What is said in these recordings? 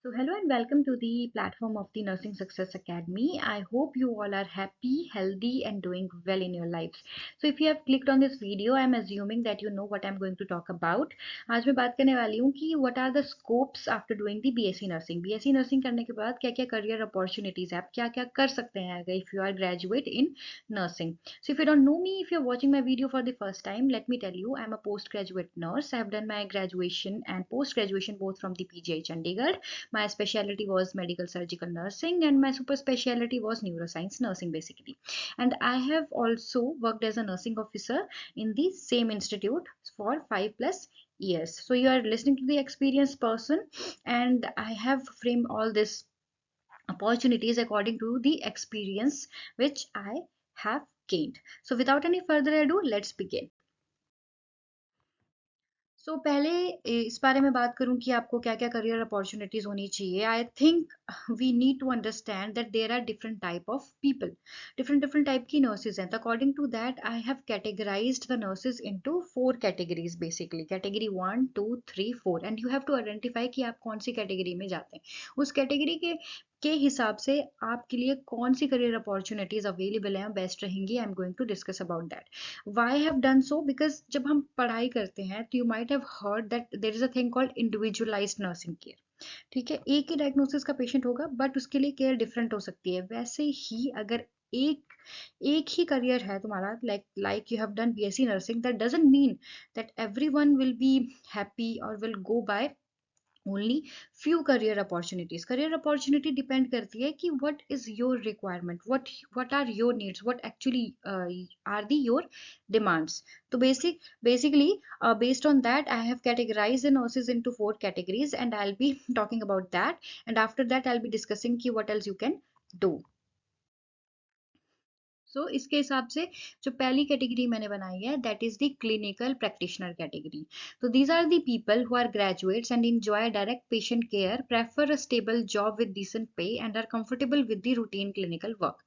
So, hello and welcome to the platform of the Nursing Success Academy. I hope you all are happy, healthy, and doing well in your lives. So, if you have clicked on this video, I'm assuming that you know what I'm going to talk about. आज मैं बात करने वाली हूँ कि what are the scopes after doing the BSc Nursing. BSc Nursing करने के बाद क्या क्या career opportunities है, आप क्या क्या कर सकते हैं अगर if you are graduate in nursing. So, if you don't know me, if you're watching my video for the first time, let me tell you, I'm a postgraduate nurse. I've done my graduation and post graduation both from the PGI Chandigarh. My specialty was medical surgical nursing and my super specialty was neuroscience nursing basically. And I have also worked as a nursing officer in the same institute for 5+ years. So you are listening to the experienced person, and I have framed all this opportunities according to the experience which I have gained. So without any further ado, let's begin. सो पहले इस बारे में बात करूं कि आपको क्या क्या करियर अपॉर्चुनिटीज होनी चाहिए. I think we need to understand that there are different type of people, different different type की नर्सेज हैं. तो according to that I have categorized the nurses into 4 categories basically. Category 1, 2, 3, 4 and you have to identify कि आप कौन सी category में जाते हैं. उस कैटेगरी के हिसाब से आपके लिए कौन सी करियर अपॉर्चुनिटीज अवेलेबल हैं, बेस्ट रहेंगी. I am going to discuss about that. Why I have done so? Because जब हम पढ़ाई करते हैं तो you might have heard that there is a thing called individualized nursing care. ठीक है, एक ही डायग्नोसिस का पेशेंट होगा बट उसके लिए केयर डिफरेंट हो सकती है. वैसे ही अगर एक एक ही करियर है तुम्हारा, like you have done BSc nursing, that doesn't mean that everyone will be happy और will go by only few career opportunity depend करती है कि what is your requirement, what are your needs, what actually are the your demands. So basically based on that I have categorized the nurses into 4 categories and I'll be talking about that, and after that I'll be discussing ki what else you can do. सो इसके हिसाब से जो पहली category मैंने बनाई है that is the clinical practitioner category. तो these are the people who are graduates and enjoy direct patient care, prefer a stable job with decent pay and are comfortable with the routine clinical work.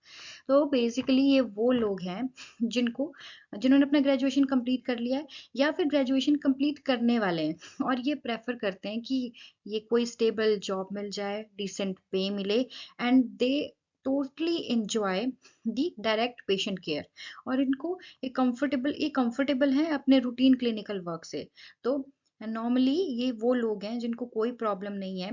तो basically ये वो लोग हैं जिन्होंने अपना graduation complete कर लिया है या फिर ग्रेजुएशन कंप्लीट करने वाले हैं और ये प्रेफर करते हैं कि ये कोई स्टेबल जॉब मिल जाए, डिसेंट पे मिले and they totally enjoy the direct patient care. और इनको ये कंफर्टेबल है अपने रूटीन क्लिनिकल वर्क से. तो नॉर्मली ये वो लोग हैं जिनको कोई प्रॉब्लम नहीं है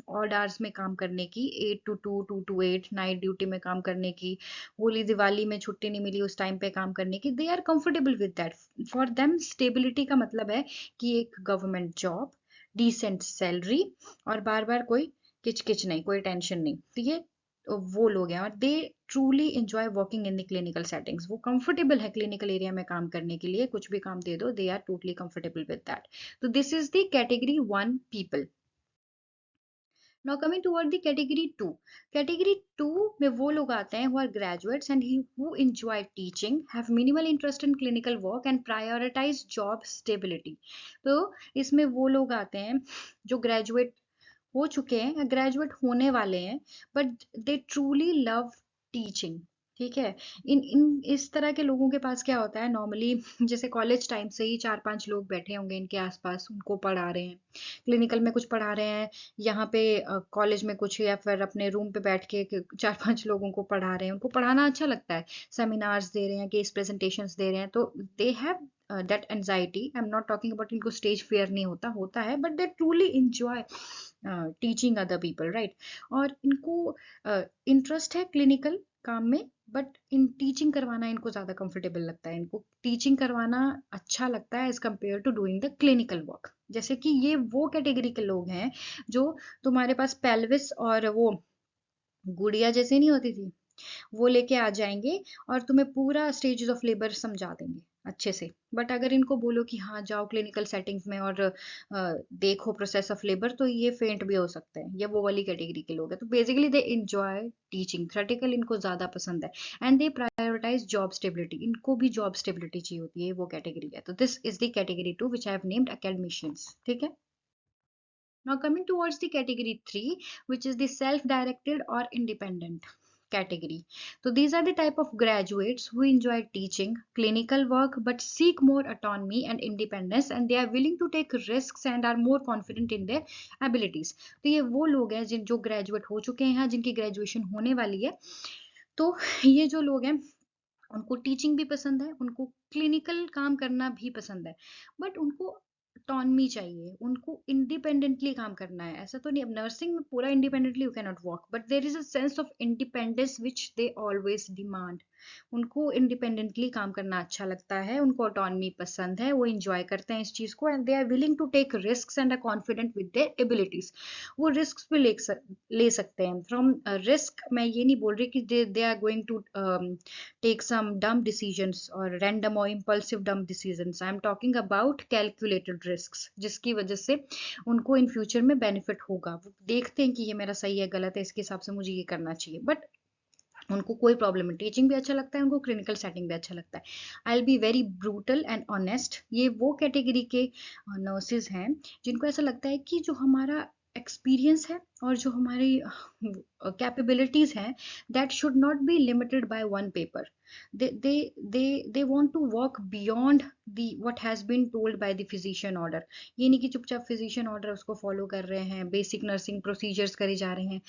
ऑड आवर्स में काम करने की, 8 to 2, 2 to 8 नाइट ड्यूटी में काम करने की, होली दिवाली में छुट्टी नहीं मिली उस टाइम पे काम करने की. They are comfortable with that. For them stability का मतलब है कि एक गवर्नमेंट जॉब, डिसेंट सैलरी और बार बार कोई किचकिच नहीं, कोई टेंशन नहीं. तो ये वो लोग हैं और they truly enjoy working in the clinical settings. वो कंफर्टेबल है क्लिनिकल एरिया में काम करने के लिए, कुछ भी काम दे दो they are totally comfortable with that. तो this is the category 1 people. Now coming toward the category 2. Category 2 में वो लोग आते हैं who are graduates and who enjoy teaching, have minimal interest in clinical work and prioritize job stability. तो इसमें वो लोग आते हैं जो ग्रेजुएट हो चुके हैं, ग्रेजुएट होने वाले हैं, but they truly love teaching. ठीक है, इन इन इस तरह के लोगों के पास क्या होता है नॉर्मली, जैसे कॉलेज टाइम से ही 4-5 लोग बैठे होंगे इनके आसपास, उनको पढ़ा रहे हैं, क्लिनिकल में कुछ पढ़ा रहे हैं, यहाँ पे कॉलेज में कुछ, या फिर अपने रूम पे बैठ के 4-5 लोगों को पढ़ा रहे हैं. उनको पढ़ाना अच्छा लगता है, सेमिनार्स दे रहे हैं, केस प्रेजेंटेशंस दे रहे हैं. तो they have that anxiety. I am not talking about इनको स्टेज फियर नहीं होता, होता है, but they truly enjoy teaching other people, right. और इनको इंटरेस्ट है क्लिनिकल काम में, बट इन टीचिंग करवाना इनको ज़्यादा कंफर्टेबल लगता है. इनको टीचिंग करवाना अच्छा लगता है as compare to doing the clinical work. जैसे कि ये वो कैटेगरी के लोग हैं जो तुम्हारे पास पेल्विस और वो गुड़िया जैसे नहीं होती थी, वो लेके आ जाएंगे और तुम्हें पूरा स्टेजेस ऑफ लेबर समझा देंगे अच्छे से. बट अगर इनको बोलो कि हाँ जाओ क्लिनिकल सेटिंग्स में और देखो प्रोसेस ऑफ लेबर, तो ये फेंट भी हो सकते हैं. ये वो वाली कैटेगरी के लोग हैं. तो basically they enjoy teaching, theoretical इनको ज्यादा पसंद है, and they prioritize job stability. इनको भी जॉब स्टेबिलिटी चाहिए होती है, वो कैटेगरी है. तो this is the category 2 which I have named academicians. ठीक है. Now coming towards the category 3, which is the self directed or independent. category. So these are the type of graduates who enjoy teaching, clinical work, but seek more autonomy and independence, and they are willing to take risks and are more confident in their abilities. तो ये वो लोग हैं जिन जो graduate हो चुके हैं, जिनकी ग्रेजुएशन होने वाली है। तो ये जो लोग हैं उनको टीचिंग भी पसंद है, उनको क्लिनिकल काम करना भी पसंद है, बट उनको ऑटोनमी चाहिए, उनको इंडिपेंडेंटली काम करना है। ऐसा तो नहीं, अब नर्सिंग में पूरा independently you can not work, but there is a sense of independence which they always demand. उनको इंडिपेंडेंटली काम करना अच्छा लगता है, उनको ऑटोनमी पसंद है, वो इंजॉय करते हैं इस चीज को, and they are willing to take risk and are confident with their abilities. वो रिस्क भी ले सकते हैं। फ्रॉम रिस्क मैं ये नहीं बोल रही कि they are going to take some dumb decisions or random or impulsive dumb decisions. I am talking about calculated risks जिसकी वजह से उनको इन फ्यूचर में बेनिफिट होगा। वो देखते हैं कि ये मेरा सही है गलत है, इसके हिसाब से मुझे ये करना चाहिए, बट उनको कोई प्रॉब्लम नहीं, टीचिंग भी अच्छा लगता है, उनको क्लिनिकल सेटिंग भी अच्छा लगता है। I will be very brutal and honest, ये वो कैटेगरी के नर्सेज हैं जिनको ऐसा लगता है कि जो हमारा एक्सपीरियंस है और जो हमारी कैपेबिलिटीज हैं, that should not be limited by one paper. they want to work beyond the what has been told by the physician order। ये नहीं कि चुपचाप फिजिशियन ऑर्डर उसको फॉलो कर रहे हैं, बेसिक नर्सिंग प्रोसीजर्स करे जा रहे हैं।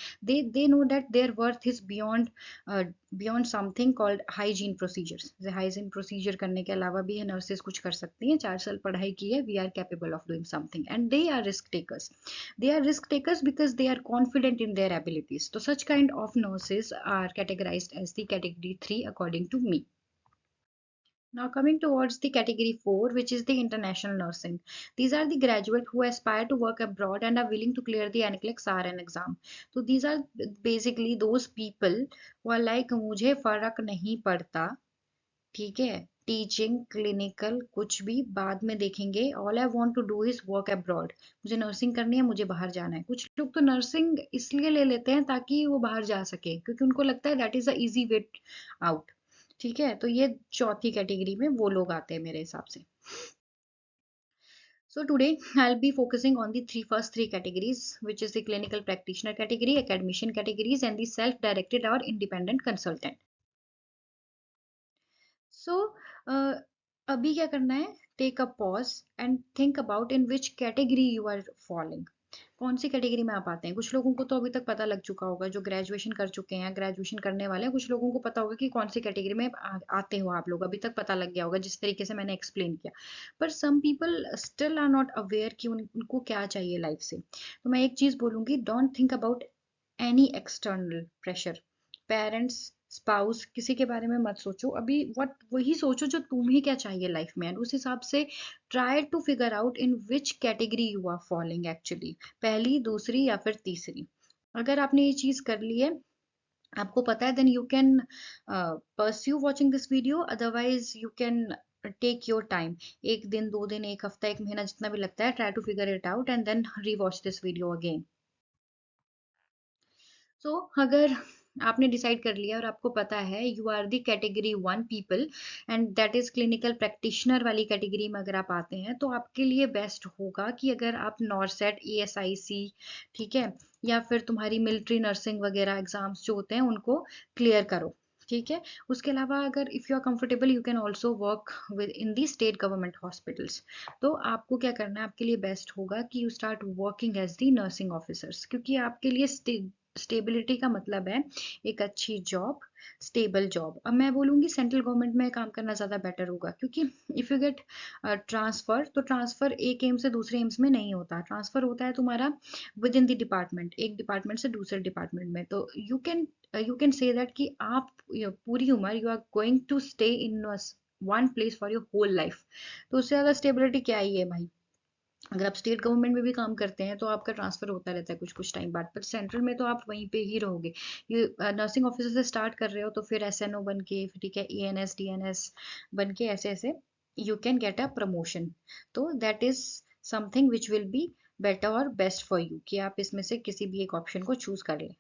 they know that their worth is beyond something called hygiene procedures। Hygiene procedure करने के अलावा भी नर्सेज कुछ कर सकती हैं। 4 साल पढ़ाई की है, we are capable of doing something, and they are risk takers. they are risk takers because they are confident in their abilities। So such kind of nurses are categorized as the category 3 according to me। Now coming towards the category 4, which is the international nursing. These are the graduate who aspire to work abroad and are willing to clear the NCLEX RN exam। So these are basically those people who are like मुझे फर्क नहीं पड़ता, ठीक है, teaching clinical कुछ भी बाद में देखेंगे, all I want to do is work abroad. मुझे नर्सिंग करनी है, मुझे बाहर जाना है। कुछ लोग तो नर्सिंग इसलिए ले लेते हैं ताकि वो बाहर जा सके, क्योंकि उनको लगता है that is a easy way out. ठीक है, तो ये चौथी कैटेगरी में वो लोग आते हैं मेरे हिसाब से। So today I'll be focusing on the first three categories, which is the clinical practitioner category, academician categories, and the self-directed or independent consultant। So अभी क्या करना है, take a pause and think about in which category you are following. कौन सी category में आप आते हैं। कुछ लोगों को तो अभी तक पता लग चुका होगा, जो ग्रेजुएशन कर चुके हैं, ग्रेजुएशन करने वाले हैं, कुछ लोगों को पता होगा कि कौन सी कैटेगरी में आते हो आप लोग, अभी तक पता लग गया होगा जिस तरीके से मैंने एक्सप्लेन किया। पर some people still are not aware कि उनको क्या चाहिए लाइफ से। तो मैं एक चीज बोलूंगी, don't think about any external pressure, parents, spouse, किसी के बारे में मत सोचो अभी। वट वही सोचो जो तुम्हें क्या चाहिए लाइफ में, एंड उस हिसाब से try to figure out in which category you are following actually, पहली, दूसरी या फिर तीसरी। अगर आपने ये चीज कर ली है, आपको पता है, then you can pursue watching this video, otherwise you can take your time, 1 दिन 2 दिन 1 हफ्ता 1 महीना जितना भी लगता है, try to figure it out and then rewatch this video again. So अगर आपने डिसाइड कर लिया और आपको पता है you are the category 1 people, and that is clinical practitioner वाली कैटेगरी में अगर आप आते हैं, तो आपके लिए बेस्ट होगा कि अगर आप नॉरसेट, ESIC, ठीक है, या फिर तुम्हारी मिलिट्री नर्सिंग वगैरह एग्जाम्स जो होते हैं उनको क्लियर करो। ठीक है, उसके अलावा अगर if you are comfortable you can also work with in the state government hospitals. तो आपको क्या करना है, आपके लिए बेस्ट होगा कि you start working as the nursing officers, क्योंकि आपके लिए स्टेबिलिटी का मतलब है एक अच्छी जॉब, स्टेबल जॉब। अब मैं बोलूंगी सेंट्रल गवर्नमेंट में काम करना ज्यादा बेटर होगा, क्योंकि इफ यू गेट ट्रांसफर, तो ट्रांसफर एक एम्स से दूसरे एम्स में नहीं होता, ट्रांसफर होता है तुम्हारा विद इन द डिपार्टमेंट, एक डिपार्टमेंट से दूसरे डिपार्टमेंट में। तो यू कैन से दैट कि आप पूरी उम्र you are going to stay in one place for your whole life. तो उससे ज्यादा स्टेबिलिटी क्या ही है भाई। अगर आप स्टेट गवर्नमेंट में भी काम करते हैं तो आपका ट्रांसफर होता रहता है कुछ कुछ टाइम बाद, पर सेंट्रल में तो आप वहीं पे ही रहोगे। ये नर्सिंग ऑफिसर से स्टार्ट कर रहे हो तो फिर SNO बन के, ठीक है, ENS DNS बन के, ऐसे ऐसे you can get a promotion. तो that is something which will be better और बेस्ट फॉर यू, कि आप इसमें से किसी भी एक ऑप्शन को चूज कर लें।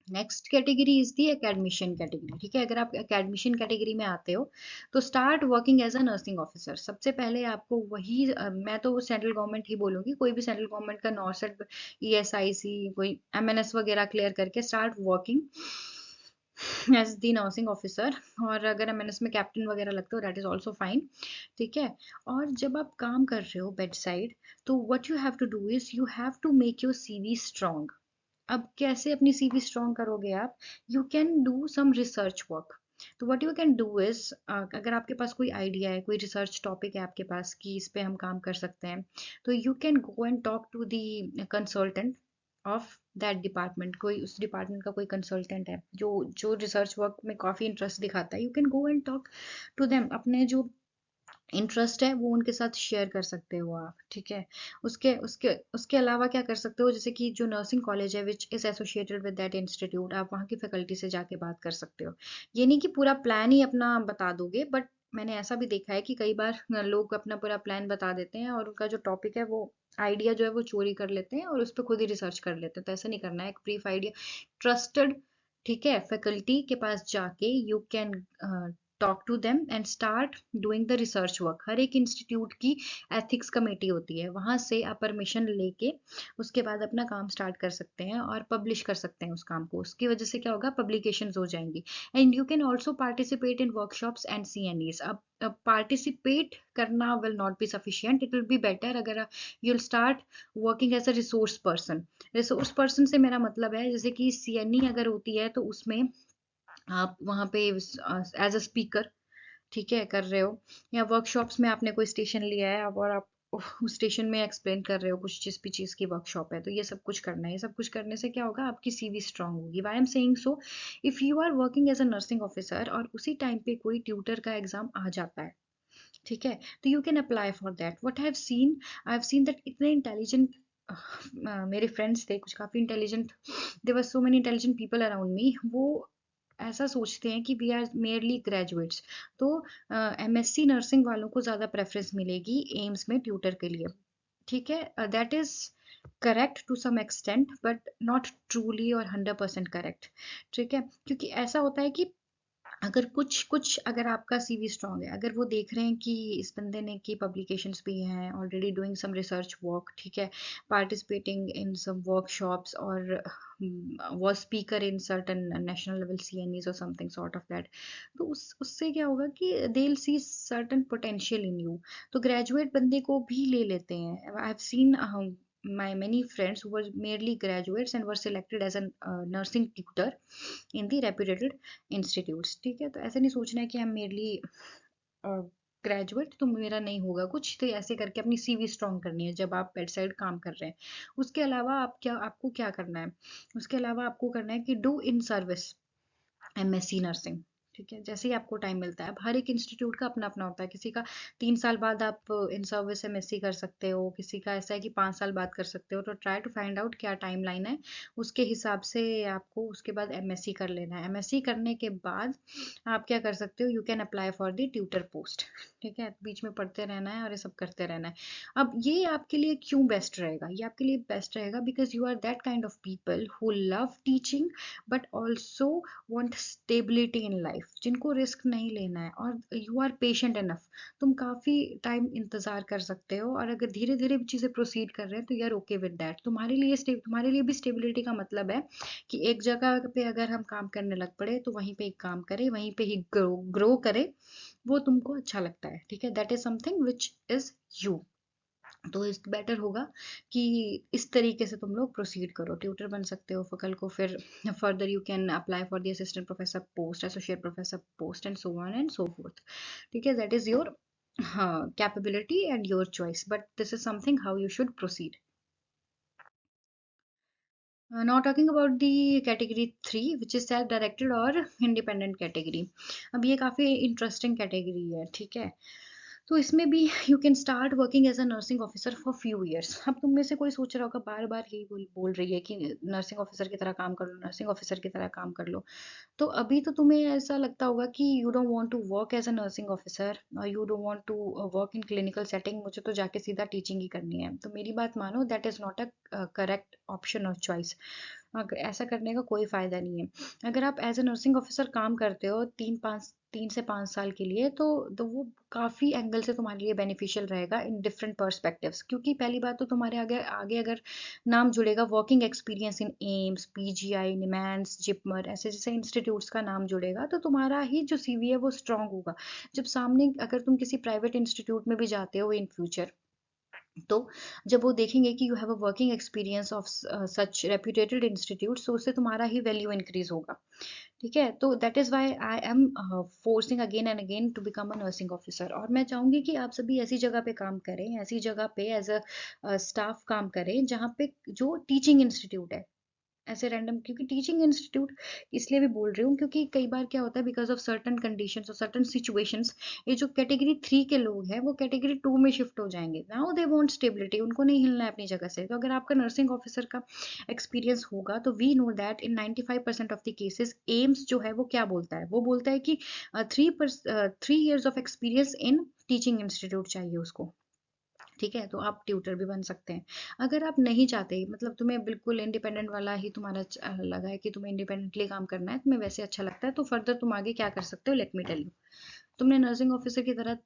Next category is the academician category. ठीक है, अगर आप एकेडमिशियन कैटेगरी में आते हो तो start working as a nursing officer. सबसे पहले आपको वही मैं तो सेंट्रल गवर्नमेंट ही बोलूंगी, कोई भी सेंट्रल गवर्नमेंट का नॉर्सेट, ESIC, कोई MNS वगैरह क्लियर करके start working as the nursing officer, और अगर मैंने इसमें कैप्टन वगैरह लगते हो दैट इज ऑल्सो फाइन, ठीक है। और जब आप काम कर रहे हो बेड साइड, तो what you have to do is you have to make your CV strong. अब कैसे अपनी सीवी स्ट्रॉन्ग करोगे आप? You can do some research work. तो what you can do is, अगर आपके पास कोई आइडिया है, कोई रिसर्च टॉपिक है आपके पास कि इस पे हम काम कर सकते हैं, तो you can go and talk to the consultant of that department. कोई उस डिपार्टमेंट का कोई कंसल्टेंट है जो जो रिसर्च वर्क में काफ़ी इंटरेस्ट दिखाता है, you can go and talk to them. अपने जो इंटरेस्ट है वो उनके साथ शेयर कर सकते हो आप, ठीक है। उसके उसके उसके अलावा क्या कर सकते हो, जैसे कि जो नर्सिंग कॉलेज है which is associated with that institute, आप वहाँ की फैकल्टी से जाके बात कर सकते हो। ये नहीं कि पूरा प्लान ही अपना बता दोगे, बट मैंने ऐसा भी देखा है कि कई बार लोग अपना पूरा प्लान बता देते हैं और उनका जो टॉपिक है वो आइडिया जो है वो चोरी कर लेते हैं और उस पर खुद ही रिसर्च कर लेते हैं। तो ऐसा नहीं करना है, एक ब्रीफ आइडिया ट्रस्टेड, ठीक है, फैकल्टी के पास जाके you can talk to them and start doing the research work. हर एक इंस्टीट्यूट की एथिक्स कमेटी होती है, वहां से आप परमिशन लेके उसके बाद अपना काम स्टार्ट कर सकते हैं और पब्लिश कर सकते हैं उस काम को। उसकी वजह से क्या होगा, पब्लिकेशंस हो जाएंगी। And you can also participate in workshops and CNEs। अब पार्टिसिपेट करना will not be sufficient, it will be better अगर you'll start working as a resource person। Resource person से मेरा मतलब है, जैसे कि CNE अगर होती है तो उसमें आप वहाँ पे एज अ स्पीकर, ठीक है, कर रहे हो, या वर्कशॉप्स में आपने कोई स्टेशन लिया है और आप उस स्टेशन में एक्सप्लेन कर रहे हो कुछ, जिस भी चीज़ की वर्कशॉप है, तो ये सब कुछ करना है। ये सब कुछ करने से क्या होगा, आपकी सीवी स्ट्रांग होगी। Why am saying so, if you are working as a nursing officer और उसी टाइम पे कोई ट्यूटर का एग्जाम आ जाता है, ठीक है, तो you can apply for that. What I have seen that इतने इंटेलिजेंट मेरे फ्रेंड्स थे कुछ काफ़ी intelligent, there were so many intelligent people around me, वो ऐसा सोचते हैं कि वी आर मेयरली ग्रेजुएट्स, तो MSc नर्सिंग वालों को ज़्यादा प्रेफरेंस मिलेगी एम्स में ट्यूटर के लिए, ठीक है। That is correct to some extent but not truly और 100% करेक्ट, ठीक है। क्योंकि ऐसा होता है कि अगर कुछ कुछ अगर आपका सीवी स्ट्रांग है, अगर वो देख रहे हैं कि इस बंदे ने की पब्लिकेशंस भी हैं, already doing some research work, ठीक है, पार्टिसिपेटिंग इन सम वर्कशॉप्स और was speaker in certain national level CNEs or something sort of that, तो उस उससे क्या होगा कि they'll see certain potential in you, तो ग्रेजुएट बंदे को भी ले लेते हैं। आई have scene my many friends who were merely graduates and were selected as a nursing tutor in the reputed institutes, ठीक है। तो ऐसे नहीं सोचना है कि हम मेरली ग्रेजुएट तो मेरा नहीं होगा कुछ, तो ऐसे करके अपनी सीवी स्ट्रांग करनी है जब आप बेड साइड काम कर रहे हैं। उसके अलावा आपको क्या करना है, उसके अलावा आपको करना है कि do in service MSc nursing, ठीक है, जैसे ही आपको टाइम मिलता है। अब हर एक इंस्टीट्यूट का अपना अपना होता है, किसी का 3 साल बाद आप इन सर्विस MSc कर सकते हो, किसी का ऐसा है कि 5 साल बाद कर सकते हो। तो ट्राई टू फाइंड आउट क्या टाइम लाइन है, उसके हिसाब से आपको उसके बाद MSc कर लेना है। MSc करने के बाद आप क्या कर सकते हो, you can apply for the tutor post, ठीक है। बीच में पढ़ते रहना है और ये सब करते रहना है। अब ये आपके लिए क्यों बेस्ट रहेगा, ये आपके लिए बेस्ट रहेगा because you are that kind of people who love teaching but also want stability in life, जिनको रिस्क नहीं लेना है, और यू आर पेशेंट इनफ। तुम काफ़ी टाइम इंतज़ार कर सकते हो, और अगर धीरे धीरे भी चीज़ें प्रोसीड कर रहे हैं तो you are okay with that. तुम्हारे लिए भी स्टेबिलिटी का मतलब है कि एक जगह पे अगर हम काम करने लग पड़े तो वहीं पे ही काम करें, वहीं पे ही ग्रो करें, वो तुमको अच्छा लगता है, ठीक है। That is something which is you. तो इस बेटर होगा कि इस तरीके से तुम लोग प्रोसीड करो, ट्यूटर बन सकते हो कल को। फिर further you can apply for the assistant professor post, associate professor post and so on and so fourth, ठीक है। दैट इज योर हाँ capability and your choice, but this is something how you should proceed. Now talking about the category 3 which is self directed और independent category। अब ये काफ़ी interesting category है, ठीक है। तो इसमें भी you can start working as a nursing officer for few years. अब तुम में से कोई सोच रहा होगा, बार बार यही बोल रही है कि नर्सिंग ऑफिसर की तरह काम कर लो, नर्सिंग ऑफिसर की तरह काम कर लो। तो अभी तो तुम्हें ऐसा लगता होगा कि you don't want to work as a nursing officer और you don't want to work in clinical setting, मुझे तो जाके सीधा टीचिंग ही करनी है। तो मेरी बात मानो, that is not a correct option और चॉइस। अगर ऐसा करने का कोई फ़ायदा नहीं है। अगर आप एज ए नर्सिंग ऑफिसर काम करते हो 3 से 5 साल के लिए, तो वो काफ़ी एंगल से तुम्हारे लिए बेनिफिशियल रहेगा इन डिफरेंट पर्सपेक्टिव्स। क्योंकि पहली बात तो तुम्हारे आगे आगे अगर नाम जुड़ेगा working experience in AIIMS, PGI, NIMHANS, JIPMER, ऐसे जैसे इंस्टीट्यूट्स का नाम जुड़ेगा, तो तुम्हारा ही जो सीवी है वो स्ट्रांग होगा। जब सामने अगर तुम किसी प्राइवेट इंस्टीट्यूट में भी जाते हो इन फ्यूचर, तो जब वो देखेंगे कि you have a working experience of such reputed institute, तो उससे तुम्हारा ही वैल्यू इंक्रीज होगा। ठीक है, तो that is why I am forcing again and again to become a nursing officer. और मैं चाहूंगी कि आप सभी ऐसी जगह पे काम करें, ऐसी जगह पे एज अ स्टाफ काम करें जहाँ पे जो टीचिंग इंस्टीट्यूट है, ऐसे रैंडम। क्योंकि टीचिंग इंस्टीट्यूट इसलिए भी बोल रही हूँ क्योंकि कई बार क्या होता है, बिकॉज ऑफ सर्टन कंडीशंस और सर्टन सिचुएशंस, ये जो कैटेगरी 3 के लोग हैं वो कैटेगरी 2 में शिफ्ट हो जाएंगे। नाउ दे वांट स्टेबिलिटी, उनको नहीं हिलना है अपनी जगह से। तो अगर आपका नर्सिंग ऑफिसर का एक्सपीरियंस होगा, तो we know that in 95% of the cases AIIMS जो है वो क्या बोलता है, वो बोलता है कि 3 years of experience in teaching institute चाहिए उसको। ठीक है, तो आप ट्यूटर भी बन सकते हैं। अगर आप नहीं चाहते, मतलब तुम्हें बिल्कुल इंडिपेंडेंट वाला ही तुम्हारा लगा है कि तुम्हें इंडिपेंडेंटली काम करना है, तुम्हें वैसे अच्छा लगता है, तो फर्दर तुम आगे क्या कर सकते हो, लेट मी टेल यू। तुमने नर्सिंग ऑफिसर की तरह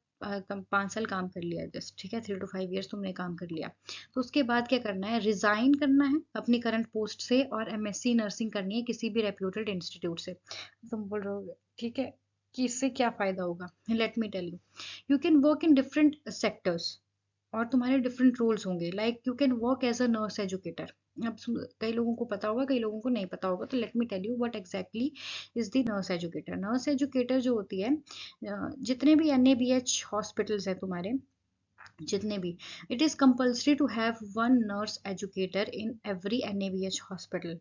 5 साल काम कर लिया जस्ट, ठीक है, 3 to 5 years तुमने काम कर लिया। तो उसके बाद क्या करना है, रिजाइन करना है अपनी करंट पोस्ट से और एमएससी नर्सिंग करनी है किसी भी रेप्यूटेड इंस्टीट्यूट से। तुम बोल रहे हो ठीक है कि इससे क्या फायदा होगा, let me tell you. You can work in different sectors और तुम्हारे डिफरेंट रोल्स होंगे। Like you can work as a nurse educator. अब कई लोगों को पता होगा, कई लोगों को नहीं पता होगा, तो let me tell you what exactly is the nurse educator. Nurse educator जो होती है, जितने भी एनएबीएच हॉस्पिटल्स हैं तुम्हारे, जितने भी, it is compulsory to have one nurse educator in every NABH hospital.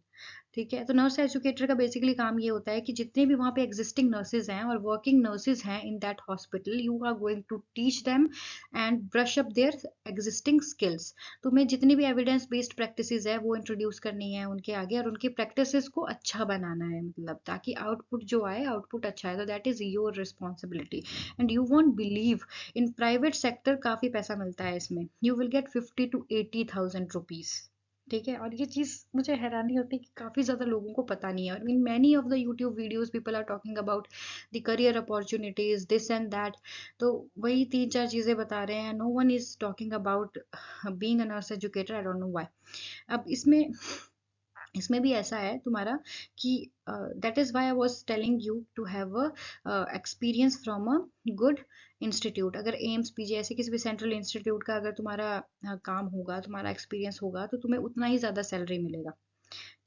ठीक है, तो नर्स एजुकेटर का बेसिकली काम ये होता है कि जितने भी वहाँ पे एग्जिस्टिंग नर्सेज हैं और वर्किंग नर्सेज हैं in that hospital, you are going to teach them and brush up their existing skills. तुम्हें जितनी भी एविडेंस बेस्ड प्रैक्टिसेस है वो इंट्रोड्यूस करनी है उनके आगे, और उनकी प्रैक्टिसेस को अच्छा बनाना है, मतलब ताकि आउटपुट जो आए, आउटपुट अच्छा है। तो that is your responsibility. And you won't believe, in private sector काफी पैसा मिलता है इसमें, you will get 50 to 80 thousand rupees. ठीक है, और ये चीज़ मुझे हैरानी होती है कि काफ़ी ज़्यादा लोगों को पता नहीं है। और in many of the YouTube videos people are talking about the career opportunities this and that. तो वही 3 4 चीज़ें बता रहे हैं, no one is talking about being a nurse educator, I don't know why. अब इसमें भी ऐसा है तुम्हारा कि that is why I was telling you to have a experience from a good institute. अगर एम्स पीजी ऐसे किसी भी सेंट्रल इंस्टीट्यूट का अगर तुम्हारा काम होगा, तुम्हारा एक्सपीरियंस होगा, तो तुम्हें उतना ही ज़्यादा सैलरी मिलेगा।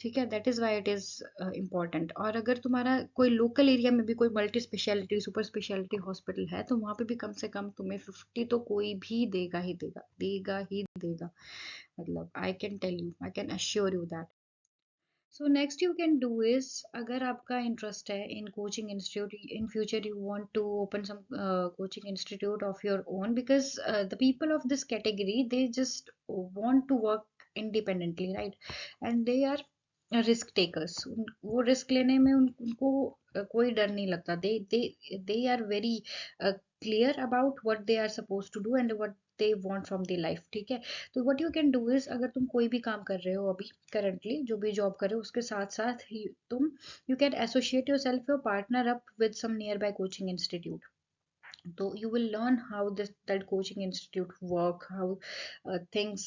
ठीक है, that is why it is important. और अगर तुम्हारा कोई लोकल एरिया में भी कोई multi speciality super speciality hospital है, तो वहाँ पे भी कम से कम तुम्हें 50 तो कोई भी देगा ही देगा, देगा ही देगा। मतलब I can tell you, I can assure you that. So next you can do is, अगर आपका इंटरेस्ट है in coaching institute, in future you want to open some coaching institute of your own, because the people of this category they just want to work independently, right, and they are risk takers. वो risk लेने में उनको कोई डर नहीं लगता। They are very clear about what they are suppose to do and what they want from the life. ठीक है, तो what you can do is, अगर तुम कोई भी काम कर रहे हो अभी करंटली, जो भी जॉब कर रहे हो, उसके साथ साथ ही तुम, you can associate yourself your partner up with some nearby coaching institute. So you will learn how that coaching institute work, how things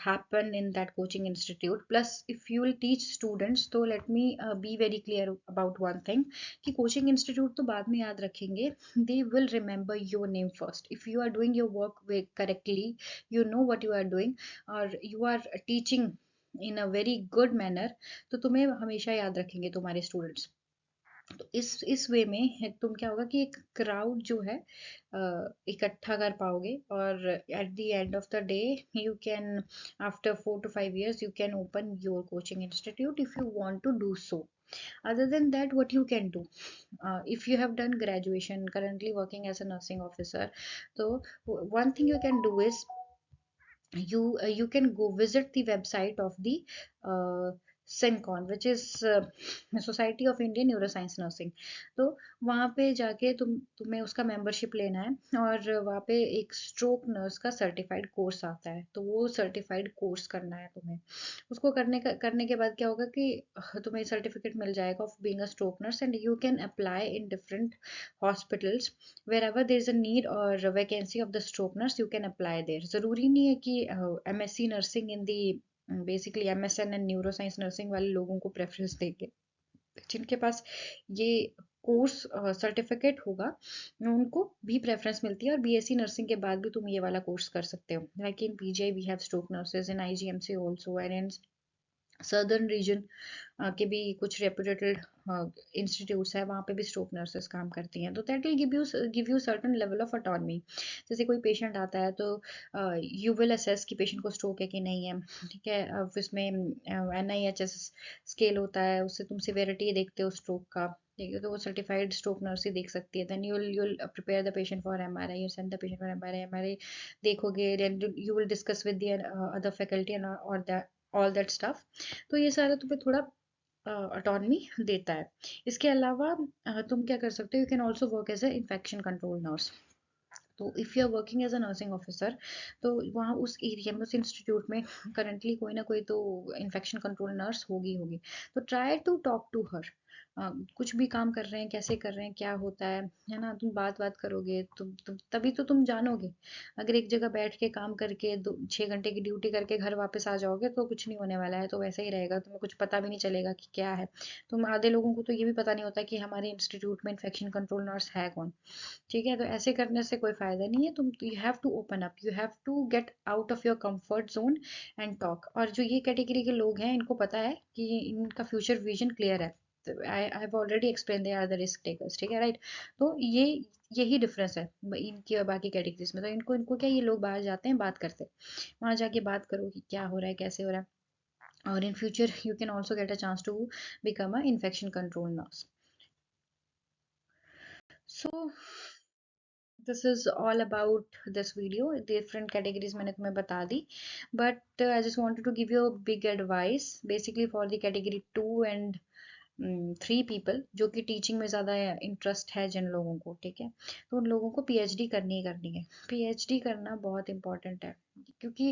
happen in that coaching institute. Plus if you will teach students, तो let me be very clear about one thing, कि coaching institute तो बाद में याद रखेंगे, they will remember your name first. If you are doing your work correctly, you know what you are doing, or you are teaching in a very good manner, तो तुम्हें हमेशा याद रखेंगे तुम्हारे स्टूडेंट्स। तो इस वे में तुम क्या होगा कि एक क्राउड जो है इकट्ठा कर पाओगे, और at the end of the day you can, after 4 to 5 years you can open your coaching institute if you want to do so. Other than that, what you can do, if you have done graduation, currently working as a nursing officer, so one thing you can do is you can go visit the website of the uh, सेंकॉन which is society of Indian neuroscience nursing. तो वहाँ पे जाके तुम्हें उसका membership लेना है और वहाँ पे एक स्ट्रोक नर्स का सर्टिफाइड कोर्स आता है, तो वो सर्टिफाइड कोर्स करना है तुम्हें। उसको करने के बाद क्या होगा कि तुम्हें सर्टिफिकेट मिल जाएगा of being a stroke nurse and you can apply in different hospitals wherever there is a need और vacancy of the stroke nurse, you can apply there. ज़रूरी नहीं है कि MSc nursing in the basically MSN and neuroscience nursing वाले लोगों को preference देंगे। जिनके पास ये कोर्स सर्टिफिकेट होगा उनको भी प्रेफरेंस मिलती है, और BSc नर्सिंग के बाद भी तुम ये वाला कोर्स कर सकते हो। Like in PGI we have stroke nurses, in IGMC also, and in southern region के भी कुछ रेपुटेटेड इंस्टीट्यूट्स है, वहाँ पे भी स्ट्रोक नर्सेस काम करती हैं। तो that will give you certain level of autonomy. जैसे कोई पेशेंट आता है तो यू विल असेस कि पेशेंट को स्ट्रोक है कि नहीं है, ठीक है। अब इसमें NIHS स्केल होता है, उससे तुम सिवेरिटी देखते हो स्ट्रोक का, ठीक है। तो वो सर्टिफाइड स्ट्रोक नर्स ही देख सकती है। Then you'll prepare the patient for MRI, you send the patient for MRI देखोगे, then you will discuss with the other faculty and or that all that stuff। तो ये सारा तुम्हें थोड़ा ऑटोनमी देता है। इसके अलावा तुम क्या कर सकते हो, you can also work as a infection control nurse. तो if you are working as a nursing officer, तो वहाँ उस एरिया में, उस इंस्टीट्यूट में करंटली कोई ना कोई तो इन्फेक्शन कंट्रोल नर्स होगी होगी। तो try to talk to her. कुछ भी काम कर रहे हैं, कैसे कर रहे हैं, क्या होता है ना। तुम बात करोगे, तुम तभी तो तुम जानोगे। अगर एक जगह बैठ के काम करके 6 घंटे की ड्यूटी करके घर वापस आ जाओगे तो कुछ नहीं होने वाला है, तो वैसा ही रहेगा, तुम्हें कुछ पता भी नहीं चलेगा कि क्या है। तुम आधे लोगों को तो ये भी पता नहीं होता कि हमारे इंस्टीट्यूट में इन्फेक्शन कंट्रोल नर्स है कौन, ठीक है। तो ऐसे करने से कोई फायदा नहीं है। तुम you have to open up, you have to get out of your comfort zone and talk. और जो ये कैटेगरी के लोग हैं, इनको पता है कि इनका फ्यूचर विजन क्लियर है। I have already explain they are the risk takers, ठीक है, राइट। तो यही डिफरेंस है इनकी और बाकी कैटेगरीज में। तो इनको इनको क्या, ये लोग बाहर जाते हैं, बात करते हैं, वहां जाके बात करो कि क्या हो रहा है, कैसे हो रहा है। और in future you can also get a chance to become a infection control nurse. So this is all about this video. Different categories मैंने तुम्हें बता दी, but I just wanted to give you a big advice basically for the category 2 and 3 people, जो कि teaching में ज़्यादा interest है जिन लोगों को, ठीक है। तो उन लोगों को PhD करनी ही करनी है। PhD करना बहुत इंपॉर्टेंट है, क्योंकि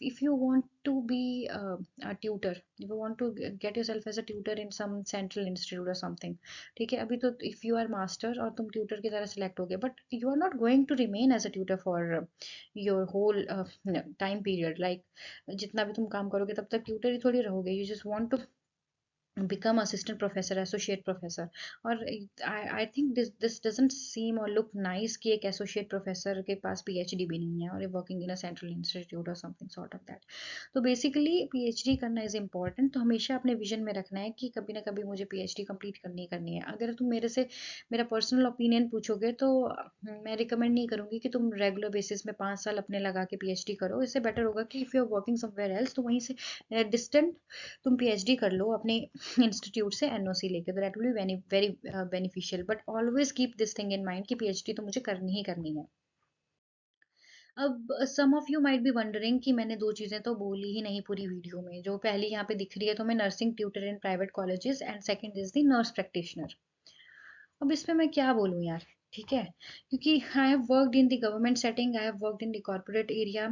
if you want to be a tutor, you want to get yourself as a tutor in some central institute और समथिंग, ठीक है। अभी तो इफ यू आर मास्टर और तुम ट्यूटर की तरह सेलेक्ट हो गए, but you are not going to remain as a tutor for your whole time period. Like जितना भी तुम काम करोगे तब तक ट्यूटर ही थोड़ी रहोगे। You just want to become assistant professor, associate professor। और I think this doesn't seem or look nice कि एक associate professor के पास PhD भी नहीं है और working in a central institute or something sort of that। तो basically PhD करना is important। तो हमेशा अपने vision में रखना है कि कभी ना कभी मुझे PhD complete करनी ही करनी है। अगर तुम मेरे से मेरा पर्सनल ओपिनियन पूछोगे तो मैं रिकमेंड नहीं करूंगी कि तुम रेगुलर बेसिस में 5 साल अपने लगा के PhD करो। इससे बेटर होगा कि if you are working somewhere else तो वहीं से डिस्टेंट तुम PhD कर लो अपने इंस्टीट्यूट से NOC लेके। तो that will be very beneficial. But always keep this thing in mind कि PhD तो मुझे करनी ही करनी है। अब some of you might be wondering कि मैंने दो चीजें तो बोली ही नहीं पूरी वीडियो में। जो पहली यहाँ पे दिख रही है, तो मैं nursing tutor in private colleges, and second is the nurse practitioner. अब इसमें मैं क्या बोलूँ यार, ठीक है। क्योंकि I have worked in the government setting, I have worked in the corporate area,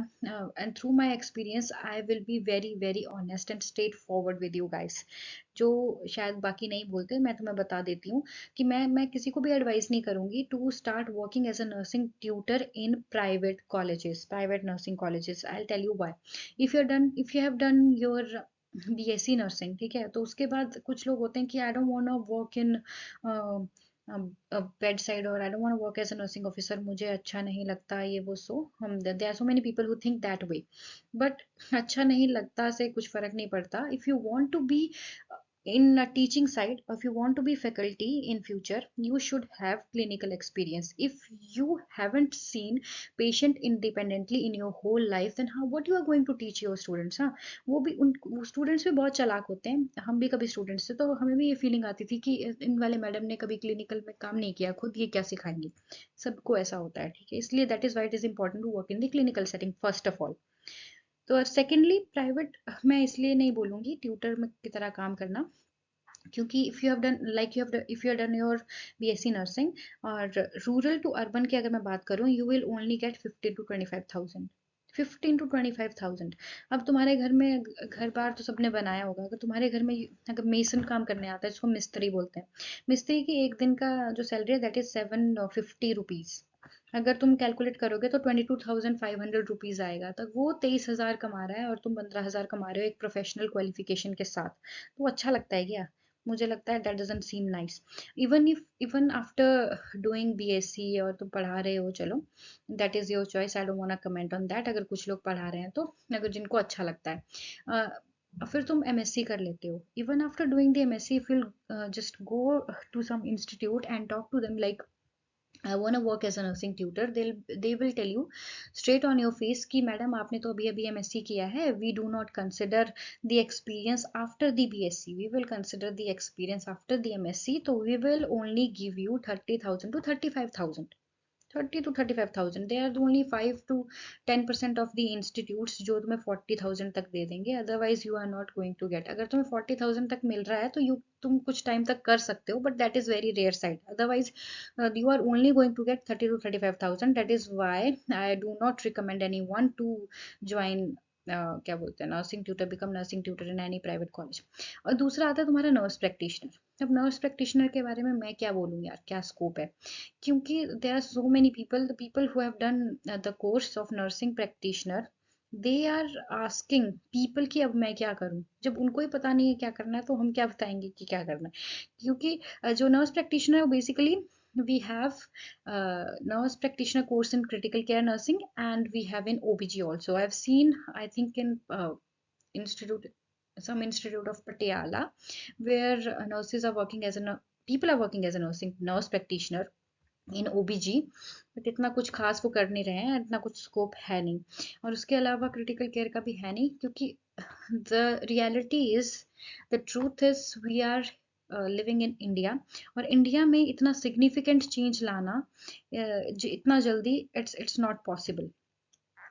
and through my experience I will be very very honest and straight forward with you guys. जो शायद बाकी नहीं बोलते, मैं तुम्हें बता देती हूँ कि मैं किसी को भी एडवाइस नहीं करूंगी to start working as a nursing tutor in private colleges, private nursing colleges. I tell you why. If you have done your BSc nursing, ठीक है, तो उसके बाद कुछ लोग होते हैं कि I don't want to work in bedside, और I don't want to work as a nursing officer, मुझे अच्छा नहीं लगता ये वो। सो हम there are so many people who think that way. But अच्छा नहीं लगता से कुछ फर्क नहीं पड़ता। If you want to be in a teaching side, if you want to be faculty in future, you should have clinical experience. If you haven't seen patient independently in your whole life, then how what you are going to teach your students? हाँ, वो भी उन students भी बहुत चालाक होते हैं। हम भी कभी स्टूडेंट्स थे तो हमें भी ये फीलिंग आती थी कि इन वाले मैडम ने कभी क्लिनिकल में काम नहीं किया, खुद ये क्या सिखाएंगे। सबको ऐसा होता है, ठीक है। इसलिए that is why it is important to work in the clinical setting first of all. तो सेकेंडली प्राइवेट मैं इसलिए नहीं बोलूँगी ट्यूटर में की तरह काम करना, क्योंकि if you have done like you have if you have done your BSc nursing, और रूरल टू अर्बन की अगर मैं बात करूँ, you will only get 15 to 25,000, 15 to 25,000। अब तुम्हारे घर में घर बार तो सबने बनाया होगा, अगर तुम्हारे घर में अगर मेसन काम करने आता है, जिसको मिस्त्री बोलते हैं, मिस्त्री की एक दिन का जो सैलरी है दैट इज 750 रुपीज़। अगर तुम कैलकुलेट करोगे तो 22,500 रुपीज़ आएगा, तो वो 23,000 कमा रहा है और तुम 15,000 कमा रहे हो एक प्रोफेशनल क्वालिफिकेशन के साथ। तो अच्छा लगता है क्या? मुझे लगता है that doesn't seem nice. Even after doing BSc और तुम पढ़ा रहे हो, चलो that is your choice, I don't want to comment on that. अगर कुछ लोग पढ़ा रहे हैं तो, अगर जिनको अच्छा लगता है, फिर तुम एमएससी कर लेते हो। Even after doing the MSc, if you just go to some institute and talk to them like I want to work as a nursing tutor, they will tell you straight on your face कि madam आपने तो अभी अभी MSc किया है, we do not consider the experience after the BSc, we will consider the experience after the MSc, तो we will only give you 30,000 to 35,000, 30 to 35,000। They are only 5 to 10% of the institutes जो तुम्हें 40,000 तक दे देंगे, otherwise you are not going to get. अगर तुम्हें 40,000 तक मिल रहा है तो तुम कुछ टाइम तक कर सकते हो, but that is very rare side, otherwise you are only going to get 30 to 35,000। That is why I do not recommend anyone to join क्या बोलते हैं, nursing tutor, become nursing tutor in any private college. और दूसरा आता है तुम्हारा nurse practitioner. अब nurse practitioner के बारे में मैं क्या बोलूँ यार, क्या स्कोप है, क्योंकि there are so many people, the people who have done the course of nursing practitioner, they are asking people कि अब मैं क्या करूं। जब उनको ही पता नहीं है क्या करना है तो हम क्या बताएंगे कि क्या करना है, क्योंकि जो नर्स प्रैक्टिशनर है basically we have nurse practitioner course in critical care nursing, and we have in OBG also. I've seen, I think in institute, some institute of Patiala, where nurses are working as a people are working as a nursing nurse practitioner in ओबीजी, but इतना कुछ खास वो कर नहीं रहे हैं, इतना कुछ स्कोप है नहीं। और उसके अलावा क्रिटिकल केयर का भी है नहीं, क्योंकि the reality is, the truth is, we are living in India, और इंडिया में इतना सिग्निफिकेंट चेंज लाना इतना जल्दी इट्स नॉट पॉसिबल,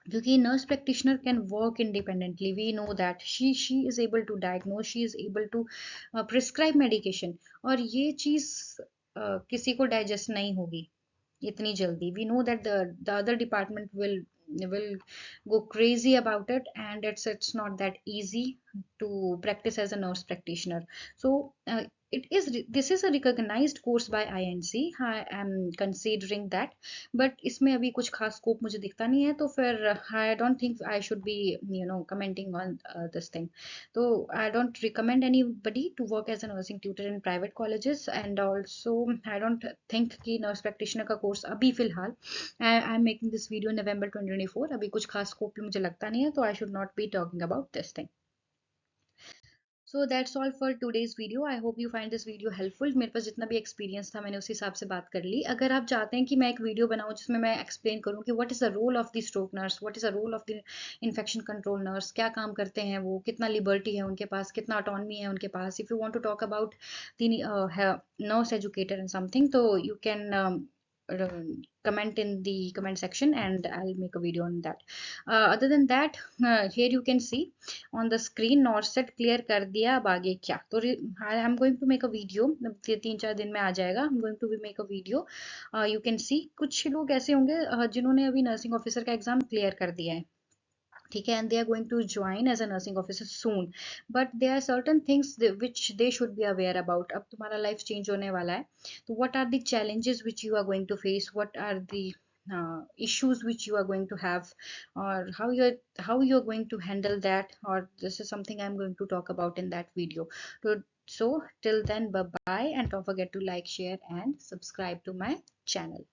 क्योंकि nurse practitioner can work independently, we know that she is able to diagnose, she is able to prescribe medication, और ये चीज किसी को डाइजेस्ट नहीं होगी इतनी जल्दी। We know that the other department will go crazy about it, and it's not that easy to practice as a nurse practitioner. So this is a recognized course by INC, I am considering that, but इसमें अभी कुछ खास scope मुझे दिखता नहीं है, तो फिर I don't think I should be commenting on this thing. So I don't recommend anybody to work as a nursing tutor in private colleges, and also I don't think कि nurse practitioner का course अभी फिलहाल, I am making this video November 2024, अभी कुछ खास scope मुझे लगता नहीं है, तो I should not be talking about this thing. So that's all for today's video, I hope you find this video helpful. मेरे पास जितना भी एक्सपीरियंस था मैंने उस हिसाब से बात कर ली। अगर आप चाहते हैं कि मैं एक वीडियो बनाऊं जिसमें मैं एक्सप्लेन करूं कि what is the role of the stroke nurse, what is the role of the infection control nurse, क्या काम करते हैं वो, कितना लिबर्टी है उनके पास, कितना ऑटोनमी है उनके पास, if you want to talk about the nurse educator and something, तो you can comment in the comment section and I'll make a video on that. Other than that, here you can see on the screen NORCET clear कर दिया, अब आगे क्या, तो I am going to make a video, 3-4 दिन में आ जाएगा, I am going to make a video. You can see कुछ लोग ऐसे होंगे जिन्होंने अभी नर्सिंग ऑफिसर का एग्जाम क्लियर कर दिया है, ठीक है, and they are going to join as a nursing officer soon, but there are certain things which they should be aware about। अब तुम्हारा लाइफ चेंज होने वाला है, तो what are the challenges which you are going to face, what are the issues which you are going to have, or how you're going to handle that, or this is something I'm going to talk about in that video. So till then, bye bye, and don't forget to like, share and subscribe to my channel.